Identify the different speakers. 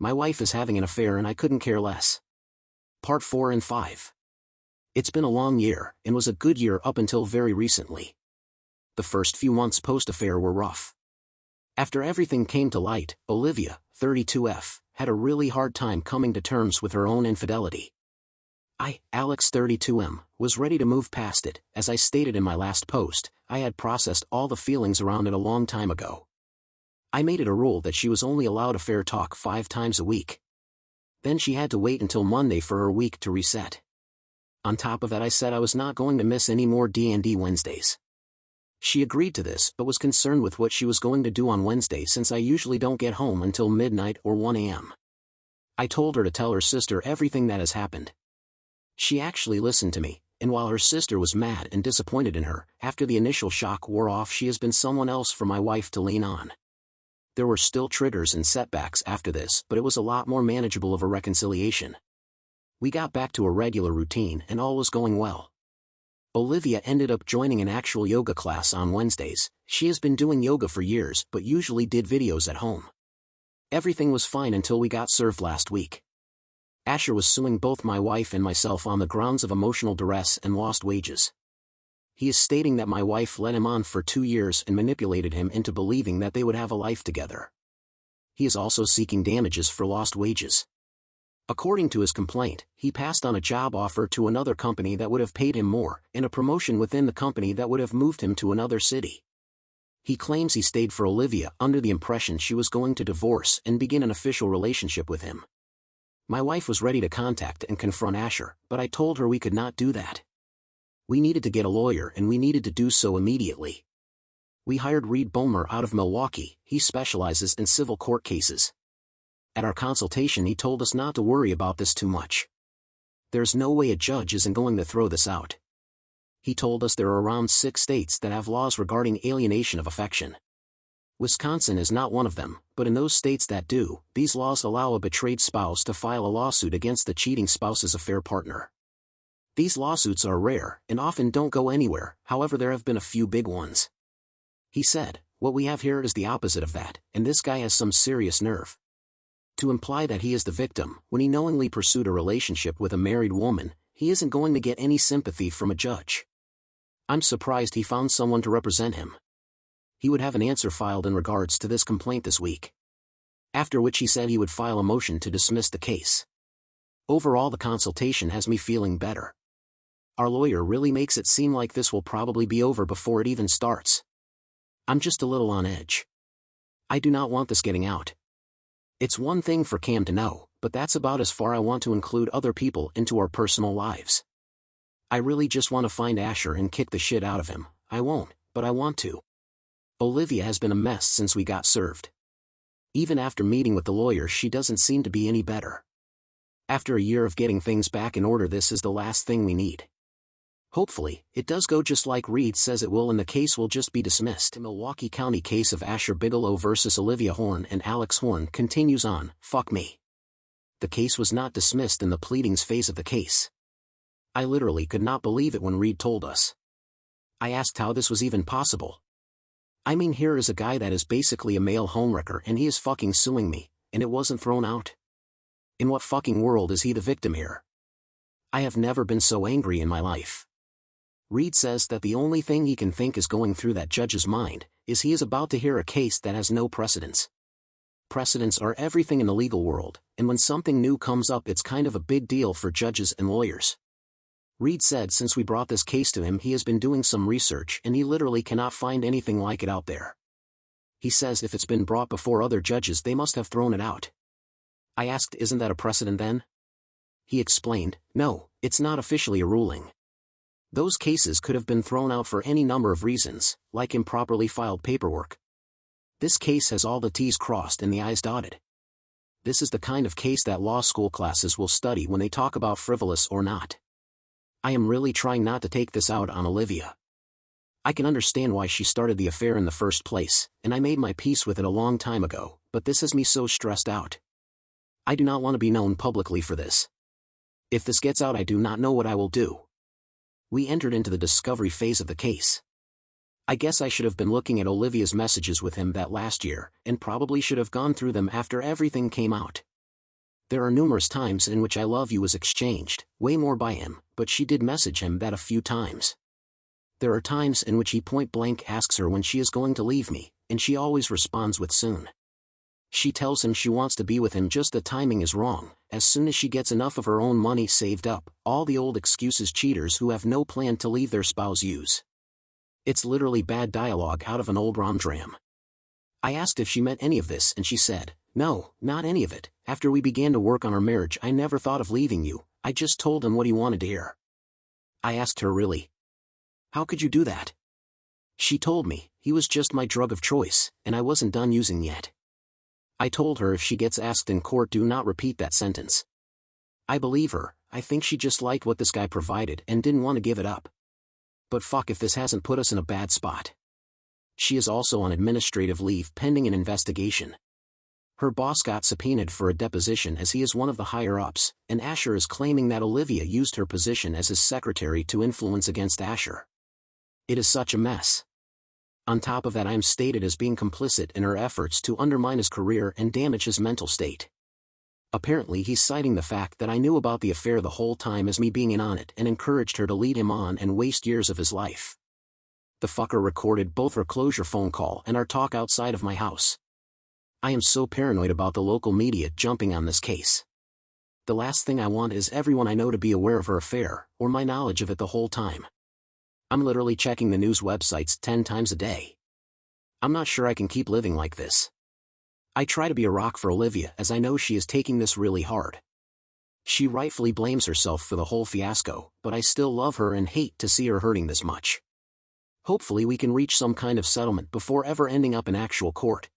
Speaker 1: My wife is having an affair and I couldn't care less. Part 4 and 5. It's been a long year, and was a good year up until very recently. The first few months post-affair were rough. After everything came to light, Olivia, 32F, had a really hard time coming to terms with her own infidelity. I, Alex 32M, was ready to move past it. As I stated in my last post, I had processed all the feelings around it a long time ago. I made it a rule that she was only allowed affair talk 5 times a week. Then she had to wait until Monday for her week to reset. On top of that, I said I was not going to miss any more D&D Wednesdays. She agreed to this but was concerned with what she was going to do on Wednesday since I usually don't get home until midnight or 1 a.m. I told her to tell her sister everything that has happened. She actually listened to me, and while her sister was mad and disappointed in her, after the initial shock wore off, she has been someone else for my wife to lean on. There were still triggers and setbacks after this, but it was a lot more manageable of a reconciliation. We got back to a regular routine and all was going well. Olivia ended up joining an actual yoga class on Wednesdays. She has been doing yoga for years but usually did videos at home. Everything was fine until we got served last week. Asher was suing both my wife and myself on the grounds of emotional duress and lost wages. He is stating that my wife led him on for 2 years and manipulated him into believing that they would have a life together. He is also seeking damages for lost wages. According to his complaint, he passed on a job offer to another company that would have paid him more, and a promotion within the company that would have moved him to another city. He claims he stayed for Olivia under the impression she was going to divorce and begin an official relationship with him. My wife was ready to contact and confront Asher, but I told her we could not do that. We needed to get a lawyer and we needed to do so immediately. We hired Reed Bomer out of Milwaukee. He specializes in civil court cases. At our consultation he told us not to worry about this too much. There's no way a judge isn't going to throw this out. He told us there are around 6 states that have laws regarding alienation of affection. Wisconsin is not one of them, but in those states that do, these laws allow a betrayed spouse to file a lawsuit against the cheating spouse's affair partner. These lawsuits are rare and often don't go anywhere, however there have been a few big ones. He said, what we have here is the opposite of that, and this guy has some serious nerve. To imply that he is the victim, when he knowingly pursued a relationship with a married woman, he isn't going to get any sympathy from a judge. I'm surprised he found someone to represent him. He would have an answer filed in regards to this complaint this week. After which he said he would file a motion to dismiss the case. Overall, the consultation has me feeling better. Our lawyer really makes it seem like this will probably be over before it even starts. I'm just a little on edge. I do not want this getting out. It's one thing for Cam to know, but that's about as far I want to include other people into our personal lives. I really just want to find Asher and kick the shit out of him. I won't, but I want to. Olivia has been a mess since we got served. Even after meeting with the lawyer, she doesn't seem to be any better. After a year of getting things back in order, this is the last thing we need. Hopefully, it does go just like Reed says it will and the case will just be dismissed. The Milwaukee County case of Asher Bigelow versus Olivia Horn and Alex Horn continues on. Fuck me. The case was not dismissed in the pleadings phase of the case. I literally could not believe it when Reed told us. I asked how this was even possible. I mean, here is a guy that is basically a male homewrecker and he is fucking suing me, and it wasn't thrown out? In what fucking world is he the victim here? I have never been so angry in my life. Reed says that the only thing he can think is going through that judge's mind is he is about to hear a case that has no precedents. Precedents are everything in the legal world, and when something new comes up it's kind of a big deal for judges and lawyers. Reed said since we brought this case to him he has been doing some research and he literally cannot find anything like it out there. He says if it's been brought before other judges they must have thrown it out. I asked, isn't that a precedent then? He explained, no, it's not officially a ruling. Those cases could have been thrown out for any number of reasons, like improperly filed paperwork. This case has all the T's crossed and the I's dotted. This is the kind of case that law school classes will study when they talk about frivolous or not. I am really trying not to take this out on Olivia. I can understand why she started the affair in the first place, and I made my peace with it a long time ago, but this has me so stressed out. I do not want to be known publicly for this. If this gets out I do not know what I will do. We entered into the discovery phase of the case. I guess I should have been looking at Olivia's messages with him that last year, and probably should have gone through them after everything came out. There are numerous times in which I love you was exchanged, way more by him, but she did message him that a few times. There are times in which he point-blank asks her when she is going to leave me, and she always responds with soon. She tells him she wants to be with him, just the timing is wrong. As soon as she gets enough of her own money saved up, all the old excuses cheaters who have no plan to leave their spouse use. It's literally bad dialogue out of an old rom-dram. I asked if she meant any of this and she said, "No, not any of it. After we began to work on our marriage I never thought of leaving you, I just told him what he wanted to hear." I asked her, "Really? How could you do that?" She told me, "He was just my drug of choice, and I wasn't done using yet." I told her if she gets asked in court, do not repeat that sentence. I believe her. I think she just liked what this guy provided and didn't want to give it up. But fuck if this hasn't put us in a bad spot. She is also on administrative leave pending an investigation. Her boss got subpoenaed for a deposition as he is one of the higher-ups, and Asher is claiming that Olivia used her position as his secretary to influence against Asher. It is such a mess. On top of that, I am stated as being complicit in her efforts to undermine his career and damage his mental state. Apparently he's citing the fact that I knew about the affair the whole time as me being in on it and encouraged her to lead him on and waste years of his life. The fucker recorded both our closure phone call and our talk outside of my house. I am so paranoid about the local media jumping on this case. The last thing I want is everyone I know to be aware of her affair, or my knowledge of it the whole time. I'm literally checking the news websites 10 times a day. I'm not sure I can keep living like this. I try to be a rock for Olivia as I know she is taking this really hard. She rightfully blames herself for the whole fiasco, but I still love her and hate to see her hurting this much. Hopefully we can reach some kind of settlement before ever ending up in actual court.